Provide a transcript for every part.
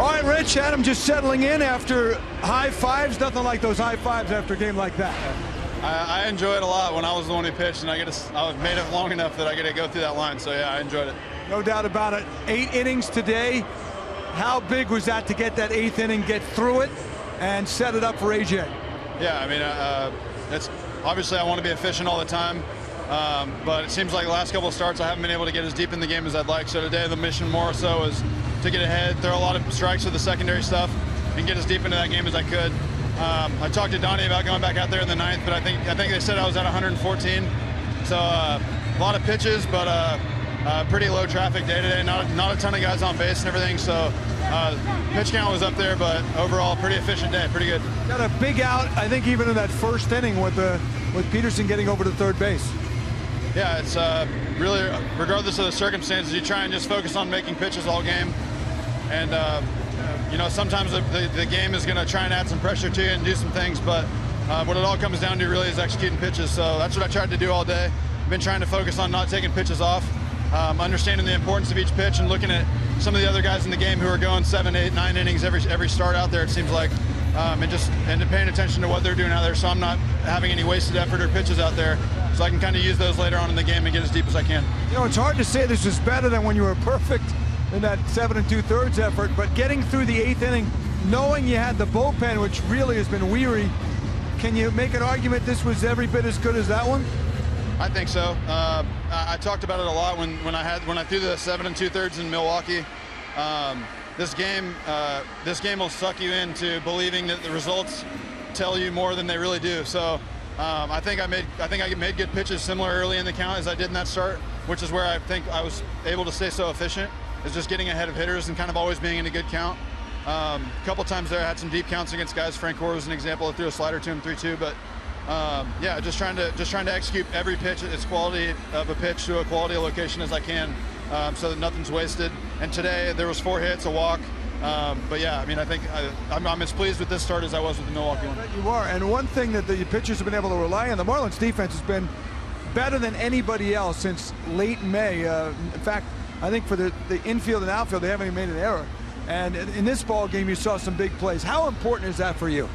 All right, Rich, Adam just settling in after high fives. Nothing like those high fives after a game like that. I enjoy it a lot when I was the one who pitched, and I was made it long enough that I get to go through that line. So yeah, I enjoyed it. No doubt about it. 8 innings today. How big was that to get that 8th inning, get through it, and set it up for AJ? Yeah, I mean, it's obviously I want to be efficient all the time, but it seems like the last couple of starts I haven't been able to get as deep in the game as I'd like. So today the mission more so is to get ahead, throw a lot of strikes with the secondary stuff, and get as deep into that game as I could. I talked to Donnie about going back out there in the 9th, but I think they said I was at 114. So a lot of pitches, but pretty low traffic day today. Not a ton of guys on base and everything. So pitch count was up there, but overall pretty efficient day, pretty good. Got a big out, I think, even in that first inning with Peterson getting over to third base. Yeah, it's really, regardless of the circumstances, you try and just focus on making pitches all game. And you know, sometimes the game is going to try and add some pressure to you and do some things, but what it all comes down to really is executing pitches. So that's what I tried to do all day. I've been trying to focus on not taking pitches off, understanding the importance of each pitch, and looking at some of the other guys in the game who are going 7, 8, 9 innings every start out there, it seems like, and paying attention to what they're doing out there, so I'm not having any wasted effort or pitches out there, so I can kind of use those later on in the game and get as deep as I can. You know, it's hard to say this is better than when you were perfect in that 7 2/3 effort, but getting through the 8th inning, knowing you had the bullpen, which really has been weary, can you make an argument this was every bit as good as that one? I think so. I talked about it a lot when I threw the 7 2/3 in Milwaukee. This game will suck you into believing that the results tell you more than they really do. So I think I made good pitches similar early in the count as I did in that start, which is where I think I was able to stay so efficient, is just getting ahead of hitters and kind of always being in a good count. A couple times there I had some deep counts against guys. Frank Gore was an example. I threw a slider to him 3-2, but yeah, just trying to execute every pitch, its quality of a pitch to a quality of location as I can, so that nothing's wasted. And today there was 4 hits, a walk, but yeah, I mean, I think I'm as pleased with this start as I was with the Milwaukee one. You are, and one thing that the pitchers have been able to rely on, the Marlins defense has been better than anybody else since late May. In fact, I think for the infield and outfield, they haven't even made an error. And in this ball game, you saw some big plays. How important is that for you?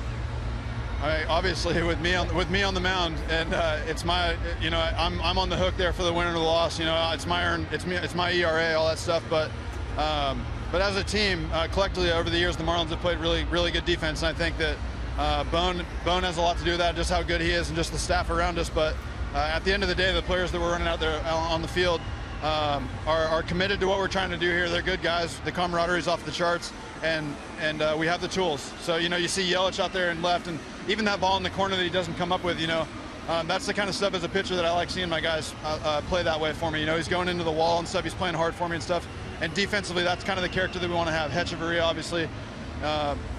Obviously, with me on the mound, and it's my, you know, I'm on the hook there for the win or the loss. You know, it's my ERA, all that stuff. But as a team, collectively over the years, the Marlins have played really good defense, and I think that Bone has a lot to do with that, just how good he is and just the staff around us. But at the end of the day, the players that we're running out there on the field are committed to what we're trying to do here. They're good guys. The camaraderie is off the charts, and we have the tools. So, you know, you see Yelich out there and left, and even that ball in the corner that he doesn't come up with, you know, that's the kind of stuff as a pitcher that I like seeing my guys play that way for me. You know, he's going into the wall and stuff. He's playing hard for me and stuff. And defensively, that's kind of the character that we want to have. Hechavarria, obviously.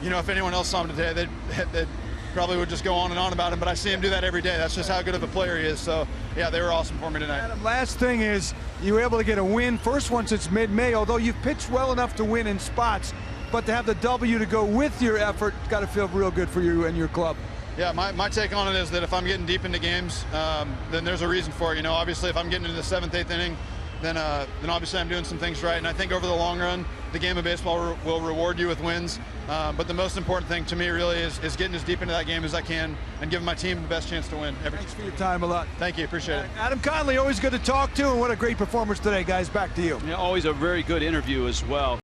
You know, if anyone else saw him today, they'd probably would just go on and on about him, but I see him do that every day. That's just how good of a player he is. So, yeah, they were awesome for me tonight. Adam, last thing is, you were able to get a win, first one since mid-May, although you've pitched well enough to win in spots, but to have the W to go with your effort, it's got to feel real good for you and your club. Yeah, my take on it is that if I'm getting deep into games, then there's a reason for it. You know, obviously, if I'm getting into the 7th, 8th inning, then obviously I'm doing some things right. And I think over the long run, the game of baseball will reward you with wins. But the most important thing to me really is getting as deep into that game as I can and giving my team the best chance to win. Thanks for your time a lot. Thank you, appreciate it. Adam Conley, always good to talk to, and what a great performance today, guys. Back to you. Yeah, always a very good interview as well.